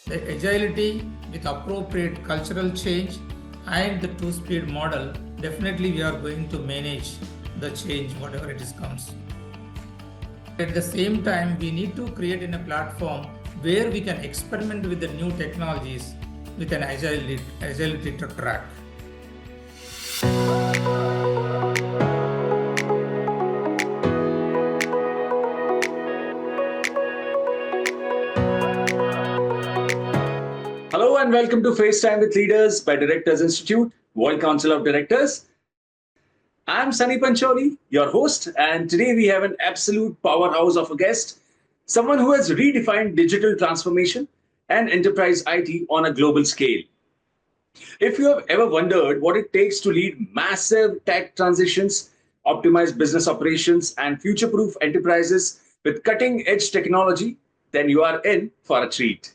The agility with appropriate cultural change and the two-speed model, definitely we are going to manage the change, whatever it is comes. At the same time, we need to create in a platform where we can experiment with the new technologies with an agility track. Hello and welcome to FaceTime with Leaders by Directors Institute, World Council of Directors. I'm Sunny Pancholi, your host, and today we have an absolute powerhouse of a guest, someone who has redefined digital transformation and enterprise IT on a global scale. If you have ever wondered what it takes to lead massive tech transitions, optimize business operations, and future-proof enterprises with cutting-edge technology, then you are in for a treat.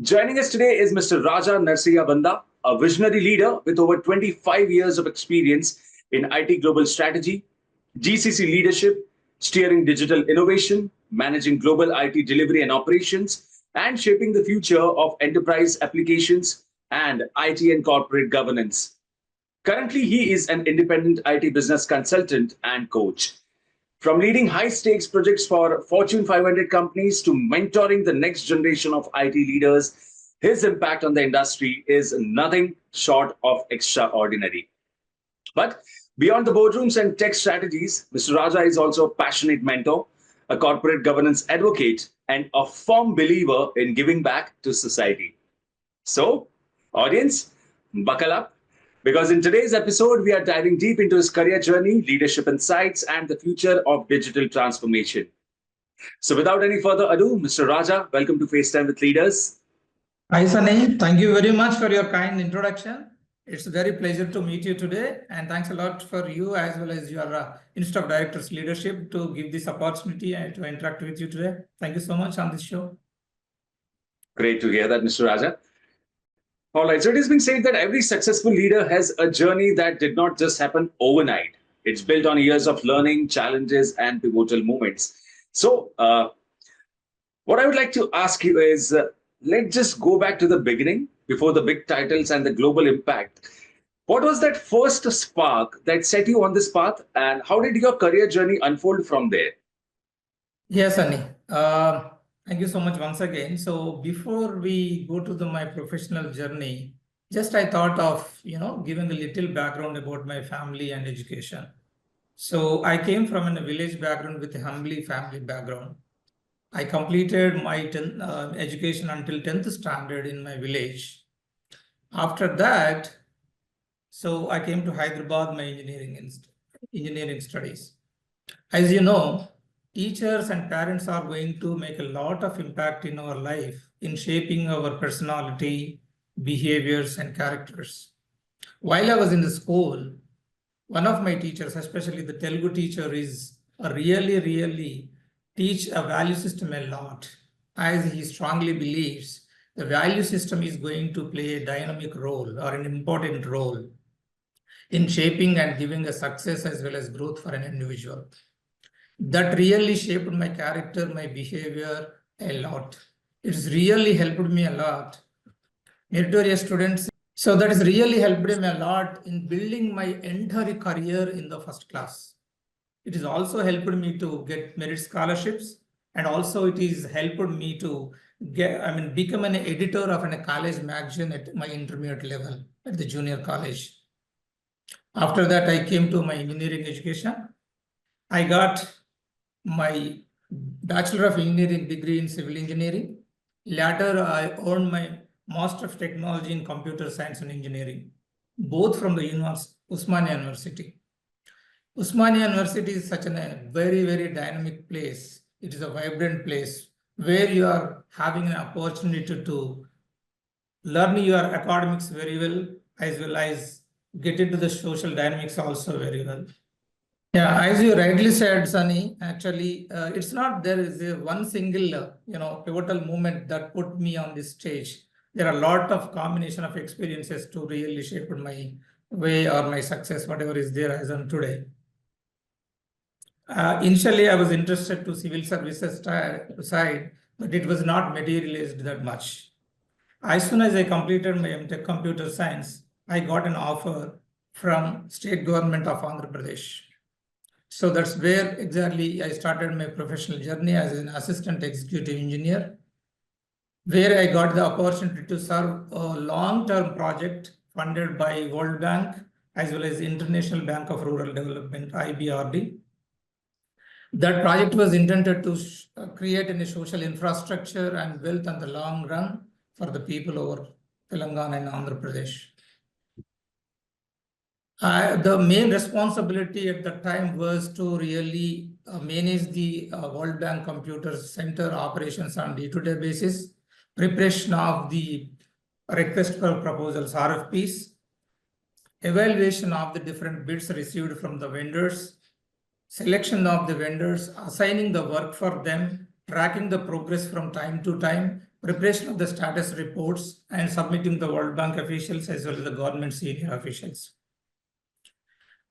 Joining us today is Mr. Narsaiah Banda, a visionary leader with over 25 years of experience in IT global strategy, GCC leadership, steering digital innovation, managing global IT delivery and operations, and shaping the future of enterprise applications and IT and corporate governance. Currently, he is an independent IT business consultant and coach. From leading high-stakes projects for Fortune 500 companies to mentoring the next generation of IT leaders, his impact on the industry is nothing short of extraordinary. But beyond the boardrooms and tech strategies, Mr. Raja is also a passionate mentor, a corporate governance advocate, and a firm believer in giving back to society. So, audience, buckle up. Because in today's episode, we are diving deep into his career journey, leadership insights, and the future of digital transformation. So without any further ado, Mr. Raja, welcome to FaceTime with Leaders. Hi, Sunny. Thank you very much for your kind introduction. It's a very pleasure to meet you today. And thanks a lot for you as well as your Institute of Directors leadership to give this opportunity and to interact with you today. Thank you so much on this show. Great to hear that, Mr. Raja. All right, so it has been said that every successful leader has a journey that did not just happen overnight. It's built on years of learning, challenges, and pivotal moments. So, what I would like to ask you is, let's just go back to the beginning, before the big titles and the global impact. What was that first spark that set you on this path, and how did your career journey unfold from there? Yes, Sunny. Thank you so much once again. So before we go to my professional journey, just I thought of, giving a little background about my family and education. So I came from a village background with a humbly family background. I completed my education until 10th standard in my village. After that, so I came to Hyderabad, my engineering studies. As you know, teachers and parents are going to make a lot of impact in our life in shaping our personality, behaviors, and characters. While I was in the school, one of my teachers, especially the Telugu teacher, is really teach a value system a lot, as he strongly believes the value system is going to play a dynamic role or an important role in shaping and giving a success as well as growth for an individual. That really shaped my character, my behavior a lot. It's really helped me a lot. Meritorious students. So that has really helped me a lot in building my entire career in the first class. It has also helped me to get merit scholarships, and also it has helped me to become an editor of a college magazine at my intermediate level at the junior college. After that, I came to my engineering education. I got my Bachelor of Engineering degree in Civil Engineering. Later, I earned my Master of Technology in Computer Science and Engineering, both from the Usmania University. Usmania University is such a very dynamic place. It is a vibrant place where you are having an opportunity to learn your academics very well as get into the social dynamics also very well. Yeah, as you rightly said, Sunny, actually, it's not there is a one single, pivotal moment that put me on this stage. There are a lot of combination of experiences to really shape my way or my success, whatever is there as on today. Initially, I was interested to civil services side, but it was not materialized that much. As soon as I completed my M.Tech computer science, I got an offer from state government of Andhra Pradesh. So that's where exactly I started my professional journey as an assistant executive engineer, where I got the opportunity to serve a long-term project funded by World Bank as well as International Bank of Rural Development, IBRD. That project was intended to create a social infrastructure and wealth in the long run for the people over Telangana and Andhra Pradesh. The main responsibility at that time was to really manage the World Bank Computer Center operations on day-to-day basis, preparation of the request for proposals, RFPs, evaluation of the different bids received from the vendors, selection of the vendors, assigning the work for them, tracking the progress from time to time, preparation of the status reports, and submitting the World Bank officials as well as the government senior officials.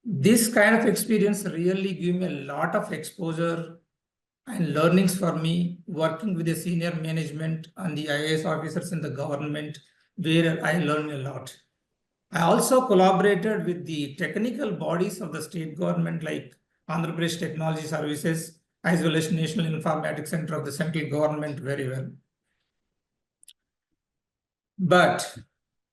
This kind of experience really gave me a lot of exposure and learnings for me working with the senior management and the IAS officers in the government, where I learned a lot. I also collaborated with the technical bodies of the state government like Andhra Pradesh Technology Services as well as National Informatics Center of the central government very well. But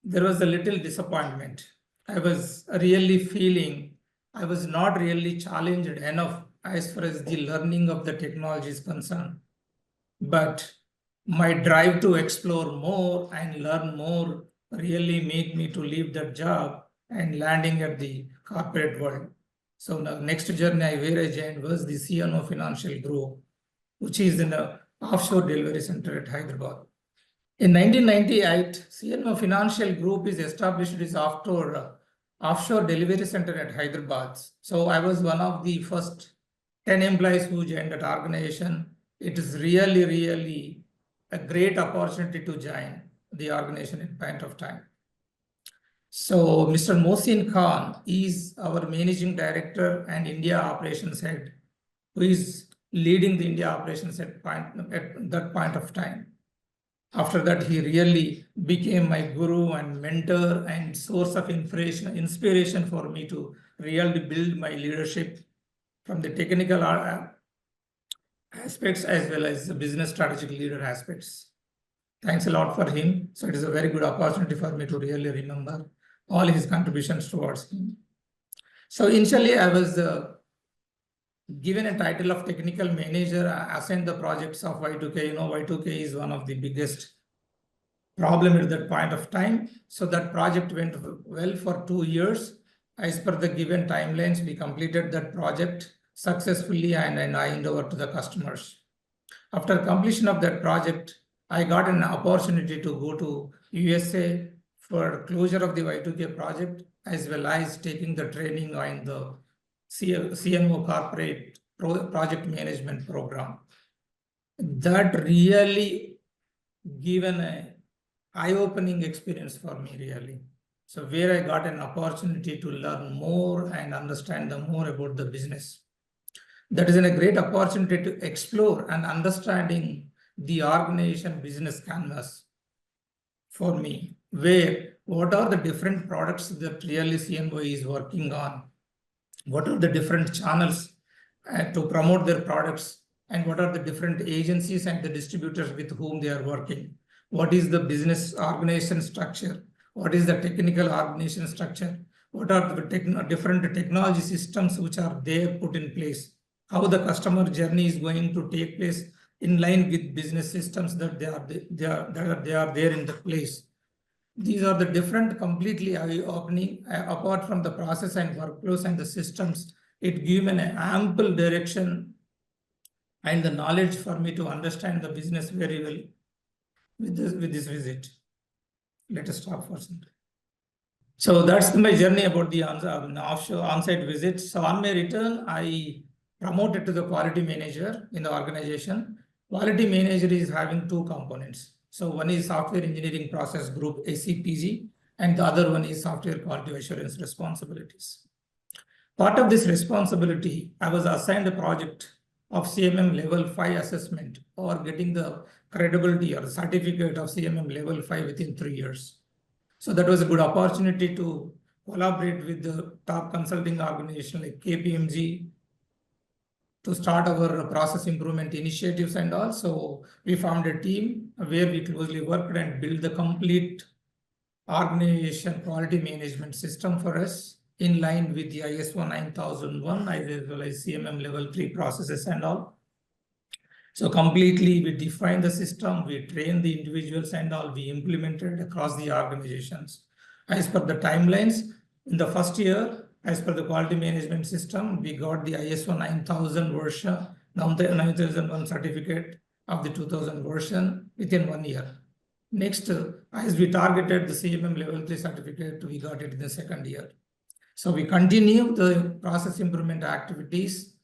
there was a little disappointment. I was really feeling I was not really challenged enough as far as the learning of the technology is concerned. But my drive to explore more and learn more really made me to leave that job and landing at the corporate world. So the next journey where I joined was the CNO Financial Group, which is in the Offshore Delivery Center at Hyderabad. In 1998, CNO Financial Group is established as Offshore Delivery Center at Hyderabad. So I was one of the first 10 employees who joined that organization. It is really, really a great opportunity to join the organization at point of time. So Mr. Mohsin Khan is our managing director and India operations head, who is leading the India operations at that point of time. After that, he really became my guru and mentor and source of inspiration for me to really build my leadership from the technical aspects as well as the business strategic leader aspects. Thanks a lot for him. So it is a very good opportunity for me to really remember all his contributions towards him. So initially, I was given a title of technical manager, assigned the projects of Y2K. You know, Y2K is one of the biggest problem at that point of time. So that project went well for 2 years. As per the given timelines, we completed that project successfully and I handed over to the customers. After completion of that project, I got an opportunity to go to USA for closure of the Y2K project, as well as taking the training on the CMO corporate project management program. That really given an eye-opening experience for me, really. So where I got an opportunity to learn more and understand more about the business. That is a great opportunity to explore and understanding the organization business canvas for me, where what are the different products that really CMO is working on, what are the different channels to promote their products, and what are the different agencies and the distributors with whom they are working, what is the business organization structure, what is the technical organization structure, what are the different technology systems which are there put in place, how the customer journey is going to take place in line with business systems that they are there in the place. These are the different completely eye-opening, apart from the process and workflows and the systems. It gives an ample direction and the knowledge for me to understand the business very well with this visit. Let us stop for some time. So that's my journey about the offshore on-site visit. So on my return, I promoted to the quality manager in the organization. Quality manager is having two components. So one is software engineering process group, ACPG, and the other one is software quality assurance responsibilities. Part of this responsibility, I was assigned a project of CMM level 5 assessment or getting the credibility or certificate of CMM level 5 within 3 years. So that was a good opportunity to collaborate with the top consulting organization like KPMG to start our process improvement initiatives. And also we formed a team where we closely worked and built the complete organization quality management system for us in line with the ISO 9001 as well as CMM level 3 processes and all. So completely we defined the system, we trained the individuals and all, we implemented across the organizations. As per the timelines, in the first year, as per the quality management system, we got the ISO 9000 version, 9001 certificate of the 2000 version within 1 year. Next, as we targeted the CMM level 3 certificate, we got it in the second year. So we continue the process improvement activities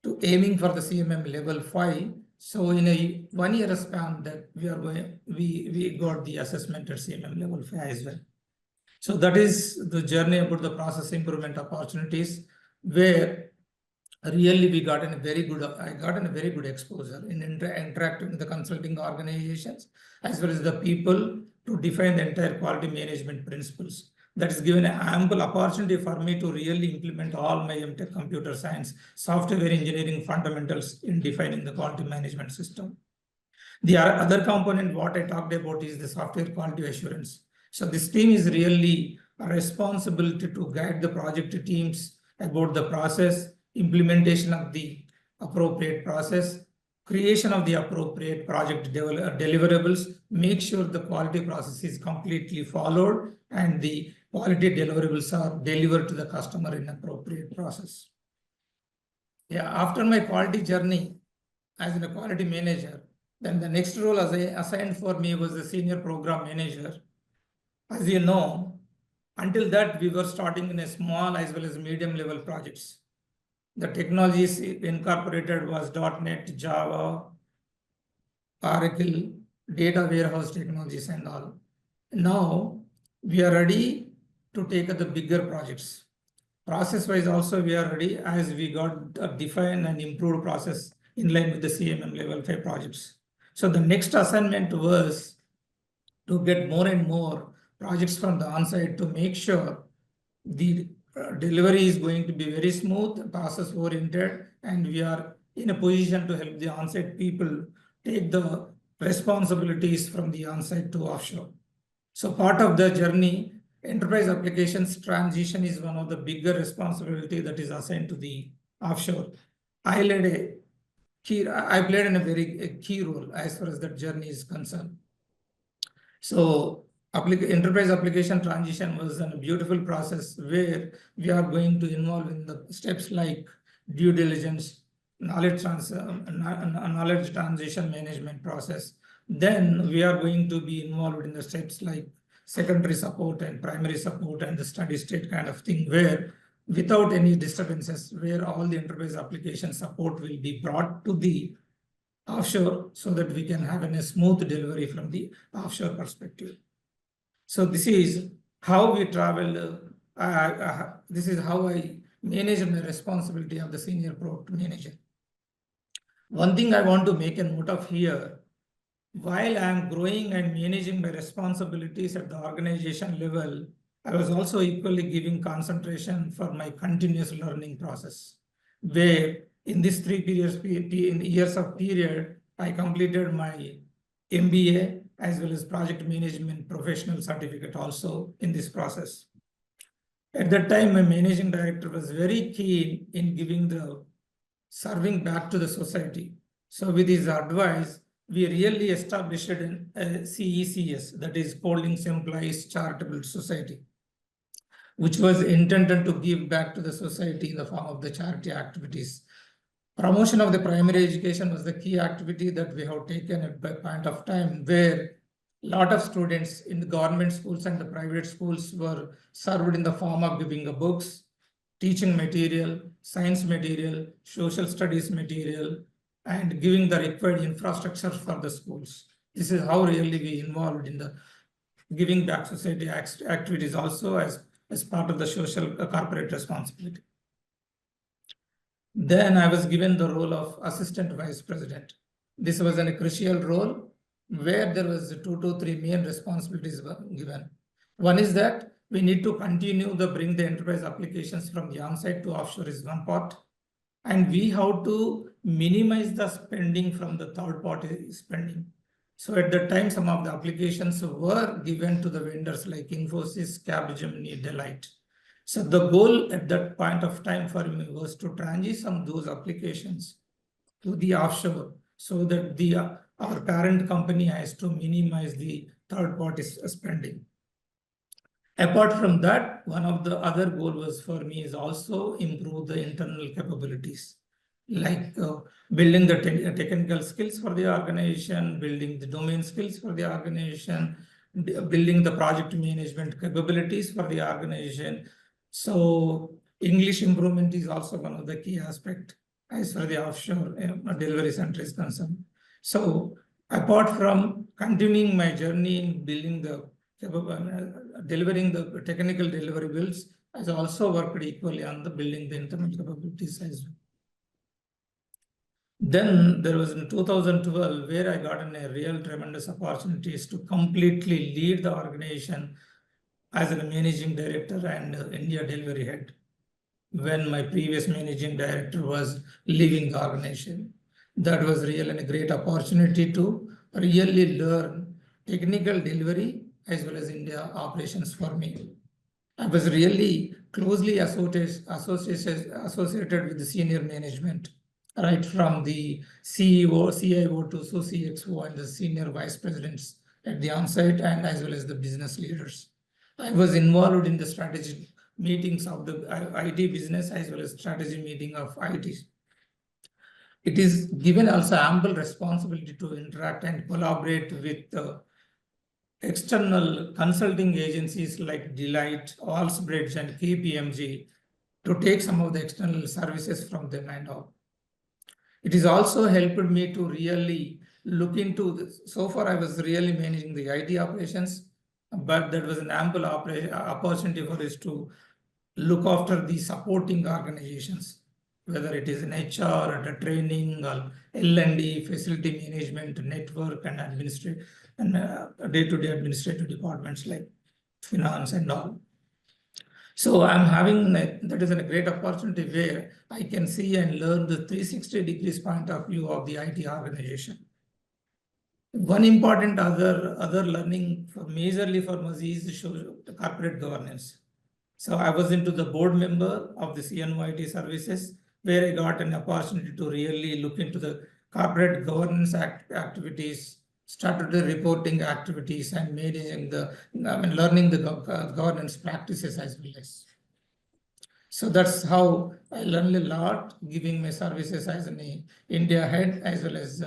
to aiming for the CMM level 5. So in a 1 year span that we got the assessment at CMM level 5 as well. So that is the journey about the process improvement opportunities, where really I got a very good exposure in interacting with the consulting organizations as well as the people to define the entire quality management principles. That is given an ample opportunity for me to really implement all my M.Tech computer science, software engineering fundamentals in defining the quality management system. The other component, what I talked about, is the software quality assurance. So this team is really a responsibility to guide the project teams about the process, implementation of the appropriate process, creation of the appropriate project deliverables, make sure the quality process is completely followed and the quality deliverables are delivered to the customer in appropriate process. Yeah, after my quality journey as a quality manager, then the next role assigned for me was the senior program manager. As you know, until that we were starting in a small as well as medium level projects. The technologies incorporated was .NET, Java, Oracle, data warehouse technologies and all. Now we are ready to take up the bigger projects. Process-wise also we are ready as we got a defined and improved process in line with the CMM level 5 projects. So the next assignment was to get more and more projects from the on-site to make sure the delivery is going to be very smooth, process oriented, and we are in a position to help the on-site people take the responsibilities from the on-site to offshore. So part of the journey, enterprise applications transition is one of the bigger responsibility that is assigned to the offshore. I played in a very key role as far as that journey is concerned. So enterprise application transition was a beautiful process where we are going to involve in the steps like due diligence, knowledge transition management process. Then we are going to be involved in the steps like secondary support and primary support and the steady state kind of thing, where without any disturbances, where all the enterprise application support will be brought to the offshore so that we can have a smooth delivery from the offshore perspective. So this is how we travel. This is how I manage my responsibility of the senior product manager. One thing I want to make a note of here, while I am growing and managing my responsibilities at the organization level, I was also equally giving concentration for my continuous learning process, where in this 3 years of period, I completed my MBA as well as project management professional certificate also in this process. At that time, my managing director was very keen in serving back to the society. So with his advice, we really established a CECS, that is Coldings Employees Charitable Society, which was intended to give back to the society in the form of the charity activities. Promotion of the primary education was the key activity that we have taken at a point of time, where a lot of students in the government schools and the private schools were served in the form of giving books, teaching material, science material, social studies material, and giving the required infrastructure for the schools. This is how really we involved in the giving back society activities also as part of the social corporate responsibility. Then I was given the role of assistant vice president. This was a crucial role where there was 2 to 3 main responsibilities were given. One is that we need to continue to bring the enterprise applications from the on-site to offshore is one part. And we have to minimize the spending from the third party spending. So at the time, some of the applications were given to the vendors like Infosys, Capgemini, Deloitte. So the goal at that point of time for me was to transition those applications to the offshore so that our parent company has to minimize the third party spending. Apart from that, one of the other goal was for me is also improve the internal capabilities, like building the technical skills for the organization, building the domain skills for the organization, building the project management capabilities for the organization. So English improvement is also one of the key aspect as far as the offshore delivery center is concerned. So apart from continuing my journey in building the delivering the technical deliverables, has also worked equally on the building the internal capabilities as well. Then there was in 2012 where I got a real tremendous opportunities to completely lead the organization as a managing director and India delivery head when my previous managing director was leaving the organization. That was really a great opportunity to really learn technical delivery as well as India operations for me. I was really closely associated with the senior management, right from the CEO, CIO to CXO and the senior vice presidents at the onsite and as well as the business leaders. I was involved in the strategic meetings of the IT business as well as strategy meeting of IT. It is given also ample responsibility to interact and collaborate with external consulting agencies like Deloitte, Allsbridge, and KPMG to take some of the external services from them and all. It has also helped me to really look into this. So far, I was really managing the IT operations, but there was an ample opportunity for us to look after the supporting organizations, whether it is in HR, the training, or L&D, facility management, network, and administrative, and day-to-day administrative departments like finance and all. So I'm having that is a great opportunity where I can see and learn the 360 degrees point of view of the IT organization. One important other learning for majorly for us is the corporate governance. So I was into the board member of the CNYT services, where I got an opportunity to really look into the corporate governance activities, statutory reporting activities, and managing learning the governance practices as well as. So that's how I learned a lot, giving my services as an India head as well as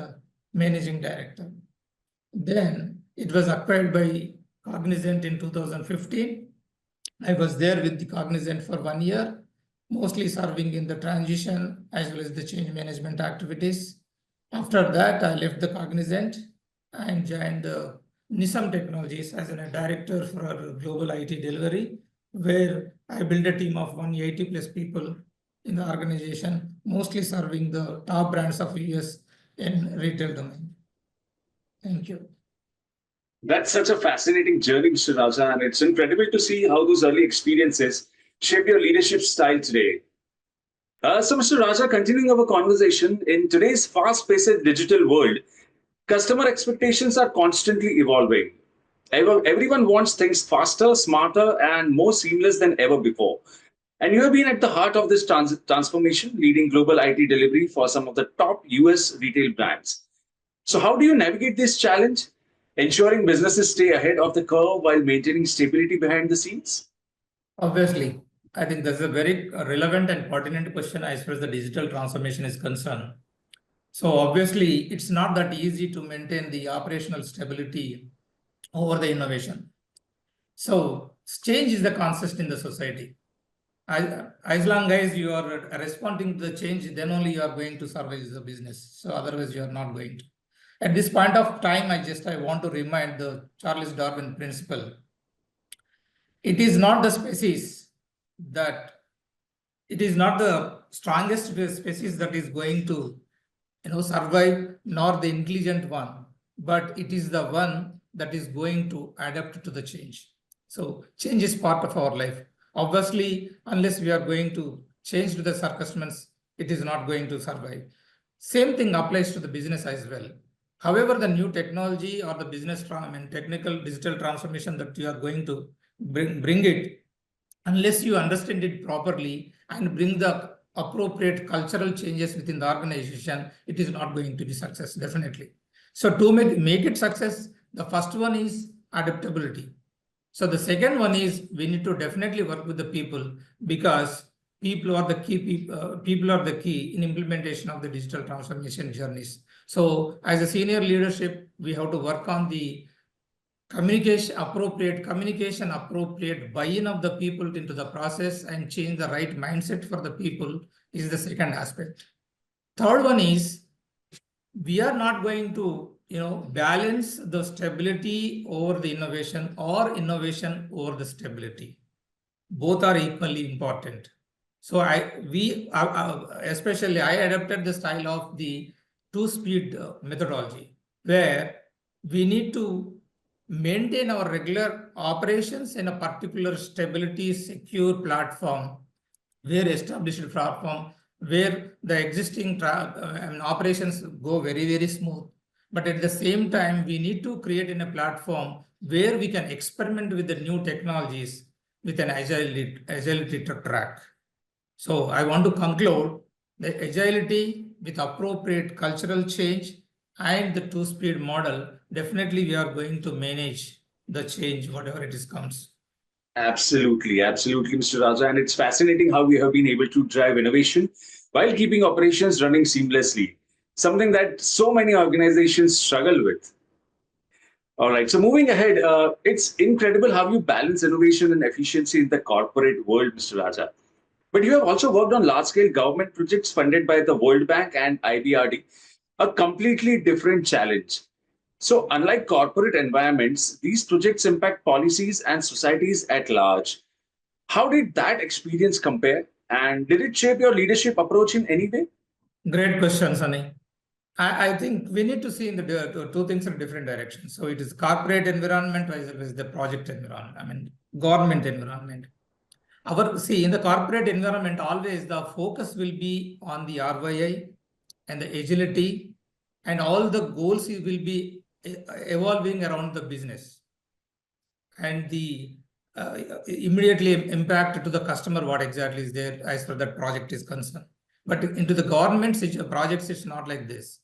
managing director. Then it was acquired by Cognizant in 2015. I was there with the Cognizant for 1 year, mostly serving in the transition as well as the change management activities. After that, I left the Cognizant and joined the Nisum Technologies as a director for global IT delivery, where I built a team of 180 plus people in the organization, mostly serving the top brands of US in retail domain. Thank you. That's such a fascinating journey, Mr. Raja, and it's incredible to see how those early experiences shape your leadership style today. So, Mr. Raja, continuing our conversation, in today's fast-paced digital world, customer expectations are constantly evolving. Everyone wants things faster, smarter, and more seamless than ever before. And you have been at the heart of this transformation, leading global IT delivery for some of the top US retail brands. So, how do you navigate this challenge, ensuring businesses stay ahead of the curve while maintaining stability behind the scenes? Obviously, I think that's a very relevant and pertinent question as far as the digital transformation is concerned. So obviously, it's not that easy to maintain the operational stability over the innovation. So change is the constant in the society. As long as you are responding to the change, then only you are going to survive the business. So otherwise, you are not going to. At this point of time, I want to remind the Charles Darwin principle. It is not the species that it is not the strongest species that is going to survive, nor the intelligent one. but it is the one that is going to adapt to the change. So change is part of our life. Obviously, unless we are going to change to the circumstances, it is not going to survive. Same thing applies to the business as well. However, the new technology or the business and technical digital transformation that you are going to bring it, unless you understand it properly and bring the appropriate cultural changes within the organization, it is not going to be success, definitely. So to make it success, the first one is adaptability. So the second one is we need to definitely work with the people, because people are the key. People are the key in implementation of the digital transformation journeys. So as a senior leadership, we have to work on the communication, appropriate buy-in of the people into the process and change the right mindset for the people is the second aspect. Third one is we are not going to balance the stability over the innovation or innovation over the stability. Both are equally important. So especially I adopted the style of the two-speed methodology, where we need to maintain our regular operations in a particular stability, secure platform, where established platform, where the existing operations go very, very smooth. But at the same time, we need to create in a platform where we can experiment with the new technologies with an agility track. So I want to conclude that agility with appropriate cultural change and the two-speed model, definitely we are going to manage the change, whatever it is comes. Absolutely, absolutely, Mr. Raja. And it's fascinating how we have been able to drive innovation while keeping operations running seamlessly, something that so many organizations struggle with. All right, so moving ahead, it's incredible how you balance innovation and efficiency in the corporate world, Mr. Raja. But you have also worked on large scale government projects funded by the World Bank and IBRD, a completely different challenge. So, unlike corporate environments, these projects impact policies and societies at large. How did that experience compare? And did it shape your leadership approach in any way? Great question, Sunny. I think we need to see in the two things in different directions. So it is corporate environment versus the project environment. I mean, government environment. In the corporate environment, always the focus will be on the ROI and the agility, and all the goals will be evolving around the business and the immediately impact to the customer, what exactly is there as far that project is concerned. But into the government projects, it's not like this.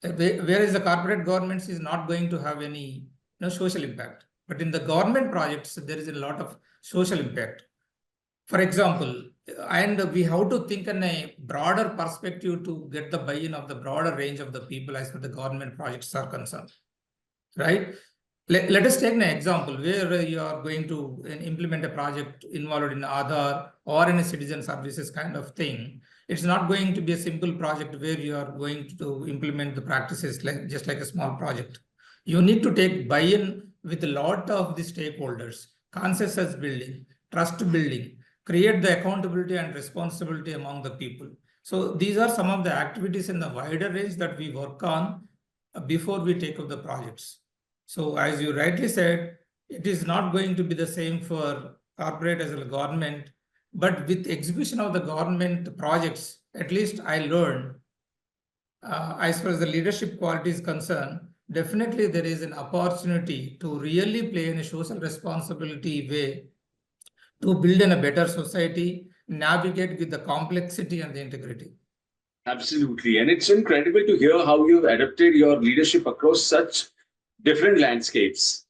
Whereas the corporate governments is not going to have any social impact. But in the government projects, there is a lot of social impact. For example, and we have to think in a broader perspective to get the buy-in of the broader range of the people as far the government projects are concerned, right? Let us take an example where you are going to implement a project involved in Aadhaar or in a citizen services kind of thing. It's not going to be a simple project where you are going to implement the practices just like a small project. You need to take buy-in with a lot of the stakeholders, consensus building, trust building, create the accountability and responsibility among the people. So these are some of the activities in the wider range that we work on before we take up the projects. So as you rightly said, it is not going to be the same for corporate as well as government, but with execution of the government projects, at least I learned, as far as the leadership quality is concerned, definitely there is an opportunity to really play in a social responsibility way to build in a better society, navigate with the complexity and the integrity. Absolutely. And it's incredible to hear how you've adapted your leadership across such different landscapes.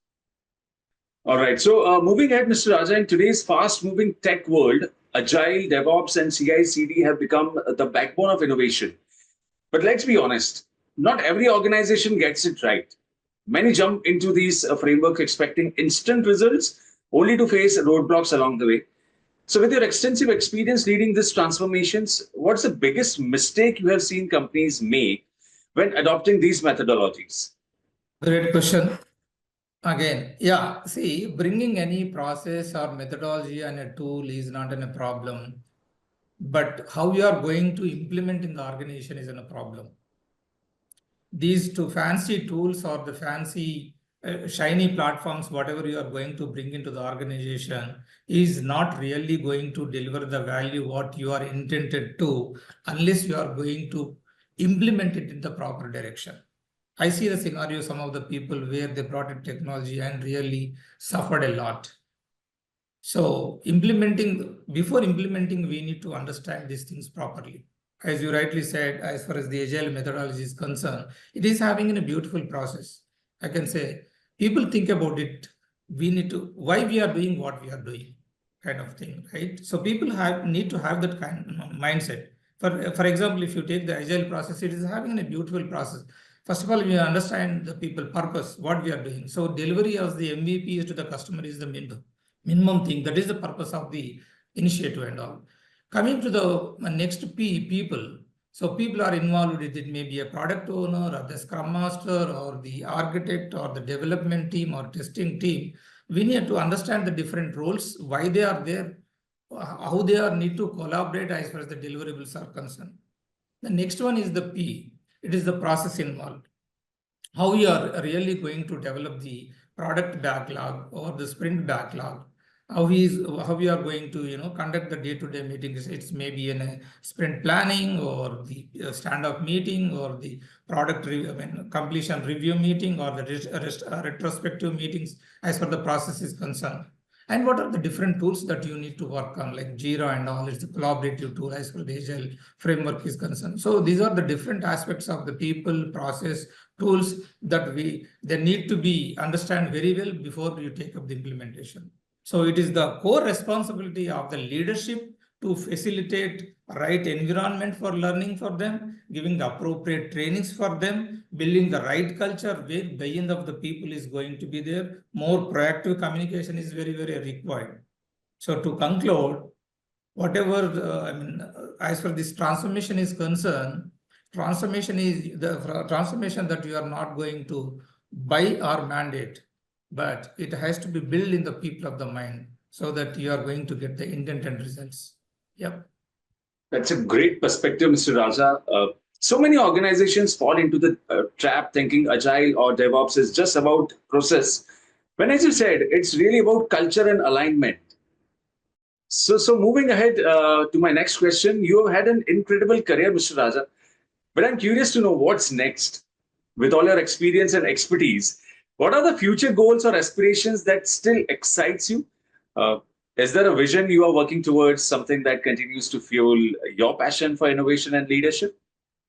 All right. So, moving ahead, Mr. Raja, in today's fast moving tech world, Agile, DevOps, and CI/CD have become the backbone of innovation. But let's be honest, not every organization gets it right. Many jump into these frameworks expecting instant results only to face roadblocks along the way. So, with your extensive experience leading these transformations, what's the biggest mistake you have seen companies make when adopting these methodologies? Great question. Again, yeah, see, bringing any process or methodology and a tool is not a problem, but how you are going to implement in the organization is a problem. these two fancy tools or the fancy shiny platforms, whatever you are going to bring into the organization, is not really going to deliver the value what you are intended to, unless you are going to implement it in the proper direction. I see the scenario, some of the people where they brought in technology and really suffered a lot. So before implementing, we need to understand these things properly. As you rightly said, as far as the Agile methodology is concerned, it is having a beautiful process. I can say people think about it. Why we are doing what we are doing, kind of thing, right? So people need to have that kind of mindset. For example, if you take the Agile process, it is having a beautiful process. First of all, we understand the people purpose, what we are doing. So delivery of the MVPs to the customer is the minimum thing. That is the purpose of the initiative and all. Coming to the next P, people. So people are involved with it, maybe a product owner or the scrum master or the architect or the development team or testing team. We need to understand the different roles, why they are there, how they are need to collaborate as far as the deliverables are concerned. The next one is the P. It is the process involved. How we are really going to develop the product backlog or the sprint backlog. How we are going to conduct the day-to-day meetings. It's maybe in a sprint planning or the stand-up meeting or the completion review meeting or the retrospective meetings as far the process is concerned. And what are the different tools that you need to work on, like Jira and all? It's a collaborative tool as far as the Agile framework is concerned. So these are the different aspects of the people, process, tools that they need to be understand very well before you take up the implementation. So it is the core responsibility of the leadership to facilitate right environment for learning for them, giving the appropriate trainings for them, building the right culture where buy-in of the people is going to be there. More proactive communication is very, very required. So to conclude, as far this transformation is concerned, transformation is the transformation that you are not going to buy or mandate, but it has to be built in the people of the mind so that you are going to get the intended results. Yep. That's a great perspective, Mr. Raja. So many organizations fall into the trap thinking Agile or DevOps is just about process. When, as you said, it's really about culture and alignment. So moving ahead to my next question, you have had an incredible career, Mr. Raja. But I'm curious to know what's next. With all your experience and expertise, what are the future goals or aspirations that still excites you? Uh, is there a vision you are working towards, something that continues to fuel your passion for innovation and leadership?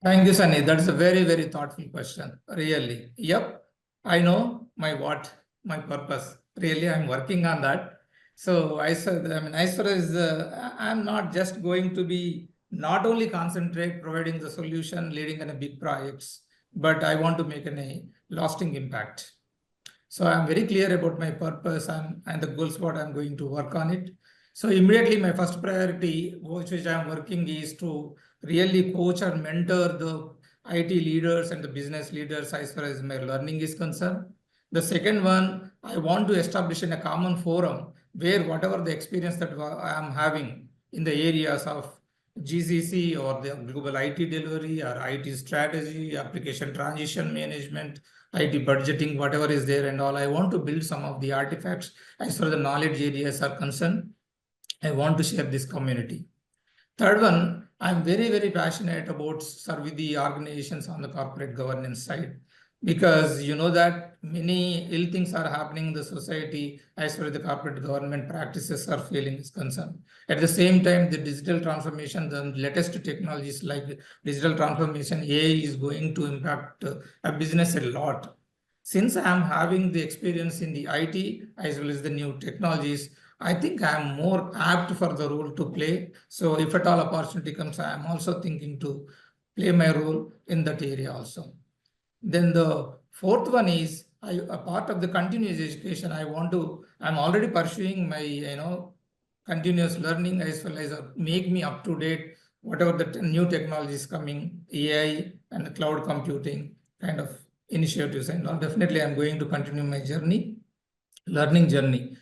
Thank you, Sunny. That's a very, very thoughtful question. Really. Yep. I know my purpose. Really, I'm working on that. So I said, as far as I'm not just going to be not only concentrate providing the solution, leading in a big projects, but I want to make a lasting impact. So I'm very clear about my purpose and the goals, what I'm going to work on it. So immediately my first priority, which I'm working, is to really coach and mentor the IT leaders and the business leaders as far as my learning is concerned. The second one, I want to establish in a common forum where whatever the experience that I am having in the areas of GCC or the global IT delivery or IT strategy, application transition management, IT budgeting, whatever is there and all. I want to build some of the artifacts as far as the knowledge areas are concerned. I want to share this community. Third one, I'm very, very passionate about serving the organizations on the corporate governance side, because you know that many ill things are happening in the society as far as the corporate government practices are failing is concerned. At the same time, the digital transformation, the latest technologies like digital transformation, AI is going to impact a business a lot. Since I'm having the experience in the IT as well as the new technologies, I think I'm more apt for the role to play. So if at all opportunity comes, I'm also thinking to play my role in that area also. Then the fourth one is a part of the continuous education. I'm already pursuing my, continuous learning as well as make me up to date, whatever the new technologies coming, AI and the cloud computing kind of initiatives and all. Definitely, I'm going to continue my learning journey.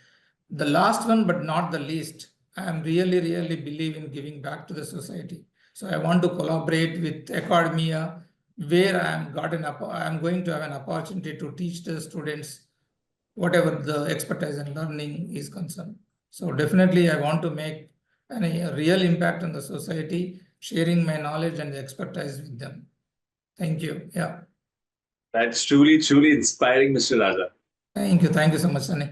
The last one, but not the least, I am really, really believe in giving back to the society. So I want to collaborate with academia where I'm going to have an opportunity to teach the students whatever the expertise and learning is concerned. So definitely I want to make a real impact on the society, sharing my knowledge and expertise with them. Thank you. Yeah. That's truly, truly inspiring, Mr. Raja. Thank you. Thank you so much, Sunny.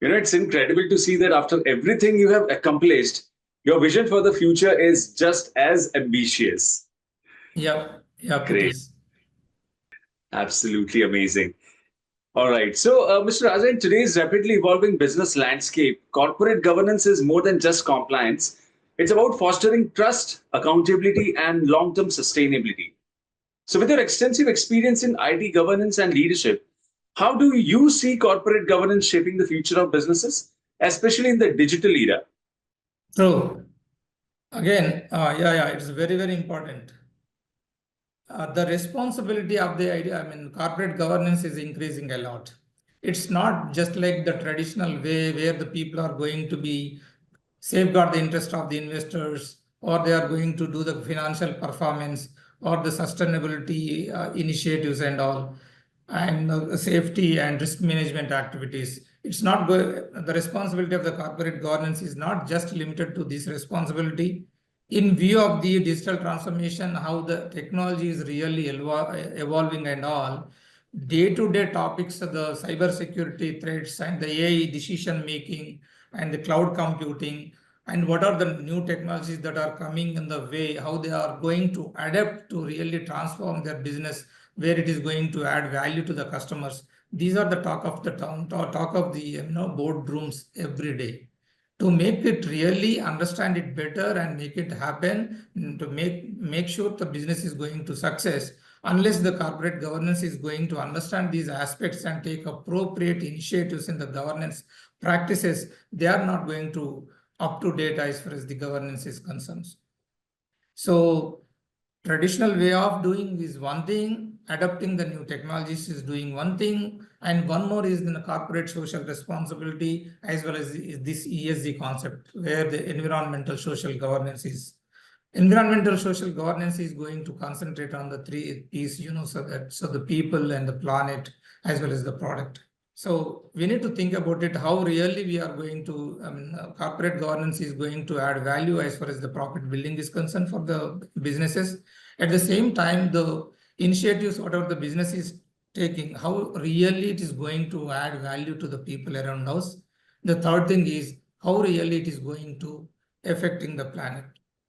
It's incredible to see that after everything you have accomplished, your vision for the future is just as ambitious. Yep. Yep, it Great. is. Absolutely amazing. All right. So, Mr. Raja, in today's rapidly evolving business landscape, corporate governance is more than just compliance. It's about fostering trust, accountability, and long term sustainability. So, with your extensive experience in IT governance and leadership, how do you see corporate governance shaping the future of businesses, especially in the digital era? True. Again, yeah, it's very, very important. The responsibility of the idea, corporate governance is increasing a lot. It's not just like the traditional way where the people are going to be safeguard the interest of the investors, or they are going to do the financial performance or the sustainability initiatives and all, and safety and risk management activities. It's not the responsibility of the corporate governance is not just limited to this responsibility. In view of the digital transformation, how the technology is really evolving and all, day-to-day topics of the cyber security threats and the AI decision making and the cloud computing, and what are the new technologies that are coming in the way, how they are going to adapt to really transform their business, where it is going to add value to the customers. These are the talk of the town, talk of the boardrooms every day. To make it really understand it better and make it happen, to make sure the business is going to success, unless the corporate governance is going to understand these aspects and take appropriate initiatives in the governance practices, they are not going to up to date as far as the governance is concerned. So traditional way of doing is one thing, adopting the new technologies is doing one thing, and one more is the corporate social responsibility as well as this ESG concept, where the environmental social governance is. Environmental social governance is going to concentrate on the three P's, so the people and the planet as well as the product. So we need to think about it, how really we are going to, corporate governance is going to add value as far as the profit building is concerned for the businesses. At the same time, the initiatives, whatever the business is taking, how really it is going to add value to the people around us. The third thing is how really it is going to affecting the planet.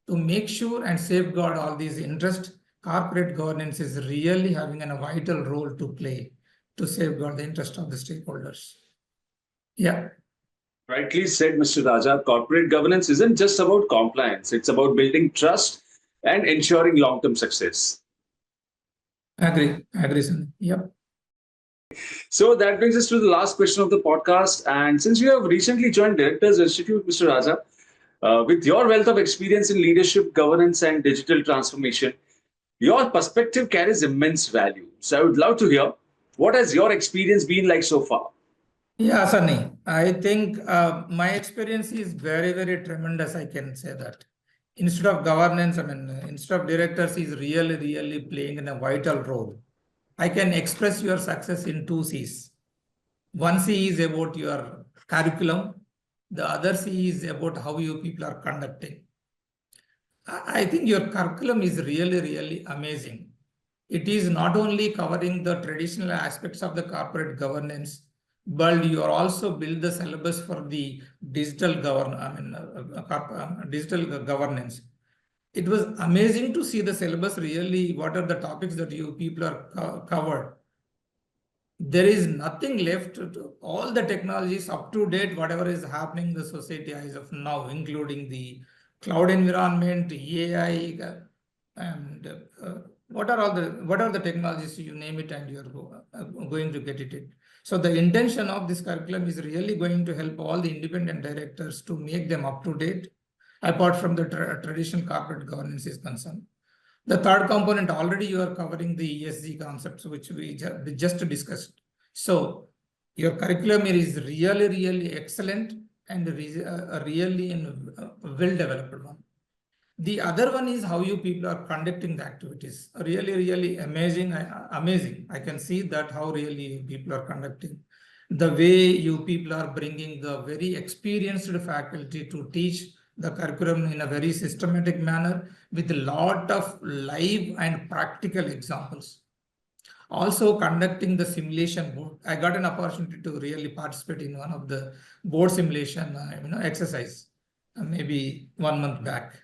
To make sure and safeguard all these interests, corporate governance is really having a vital role to play to safeguard the interest of the stakeholders. Yeah. Rightly said, Mr. Raja. Corporate governance isn't just about compliance, it's about building trust and ensuring long term success. Agree, Sunny. Yep. So that brings us to the last question of the podcast. And since you have recently joined Directors Institute, Mr. Raja, with your wealth of experience in leadership, governance, and digital transformation, your perspective carries immense value. So I would love to hear, what has your experience been like so far? Yeah, Sunny. I think my experience is very, very tremendous. I can say that. Instead of governance, instead of directors, is really, really playing in a vital role. I can express your success in two C's. One C is about your curriculum. The other C is about how you people are conducting. I think your curriculum is really, really amazing. It is not only covering the traditional aspects of the corporate governance, but you are also build the syllabus for the digital digital governance. It was amazing to see the syllabus really, what are the topics that you people are covered. There is nothing left to all the technologies up to date, whatever is happening in the society as of now, including the cloud environment, AI, and what are the technologies, you name it, and you're going to get it. So the intention of this curriculum is really going to help all the independent directors to make them up to date, apart from the traditional corporate governance is concerned. The third component, already you are covering the ESG concepts, which we just discussed. So your curriculum is really, really excellent and really well developed one. The other one is how you people are conducting the activities. Really amazing. Amazing. I can see that how really people are conducting. The way you people are bringing the very experienced faculty to teach the curriculum in a very systematic manner with a lot of live and practical examples. Also conducting the simulation board. I got an opportunity to really participate in one of the board simulation exercise maybe 1 month back.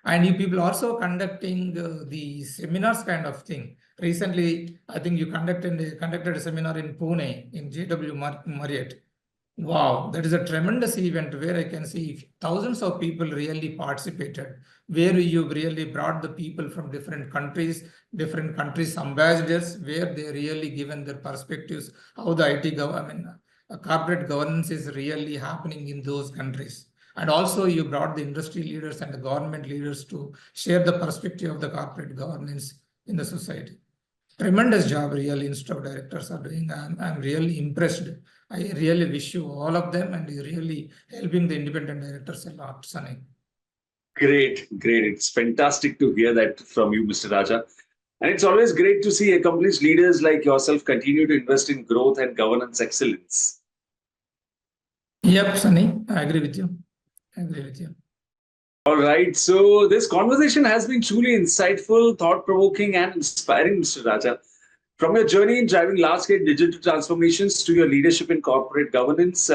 And you people also conducting the seminars kind of thing. Recently, I think you conducted a seminar in Pune in JW Marriott. Wow, that is a tremendous event where I can see thousands of people really participated, where you really brought the people from different countries ambassadors, where they really given their perspectives, how the corporate governance is really happening in those countries. And also you brought the industry leaders and the government leaders to share the perspective of the corporate governance in the society. Tremendous job really Institute of Directors are doing. I'm really impressed. I really wish you all of them and you're really helping the independent directors a lot, Sunny. Great. It's fantastic to hear that from you, Mr. Raja. And it's always great to see accomplished leaders like yourself continue to invest in growth and governance excellence. Yep, Sunny, I agree with you. All right. So this conversation has been truly insightful, thought-provoking, and inspiring, Mr. Raja. From your journey in driving large-scale digital transformations to your leadership in corporate governance,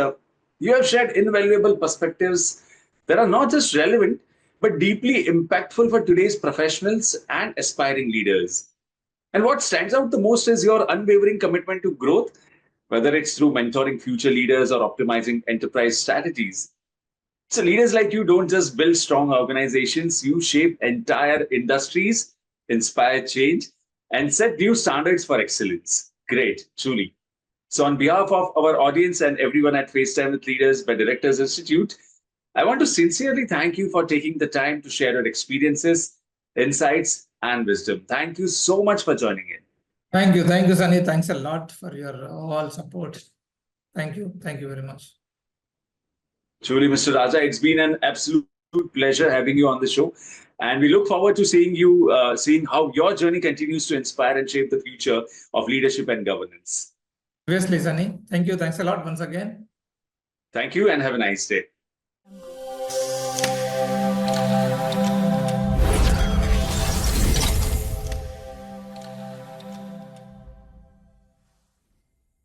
you have shared invaluable perspectives that are not just relevant, but deeply impactful for today's professionals and aspiring leaders. And what stands out the most is your unwavering commitment to growth, whether it's through mentoring future leaders or optimizing enterprise strategies. So leaders like you don't just build strong organizations, you shape entire industries, inspire change, and set new standards for excellence. Great, truly. So on behalf of our audience and everyone at FaceTime with Leaders by Directors Institute, I want to sincerely thank you for taking the time to share your experiences, insights, and wisdom. Thank you so much for joining in. Thank you, Sunny. Thanks a lot for your all support. Thank you very much. Truly, Mr. Raja, it's been an absolute pleasure having you on the show. And we look forward to seeing how your journey continues to inspire and shape the future of leadership and governance. Obviously, Sunny. Thank you. Thanks a lot once again. Thank you and have a nice day.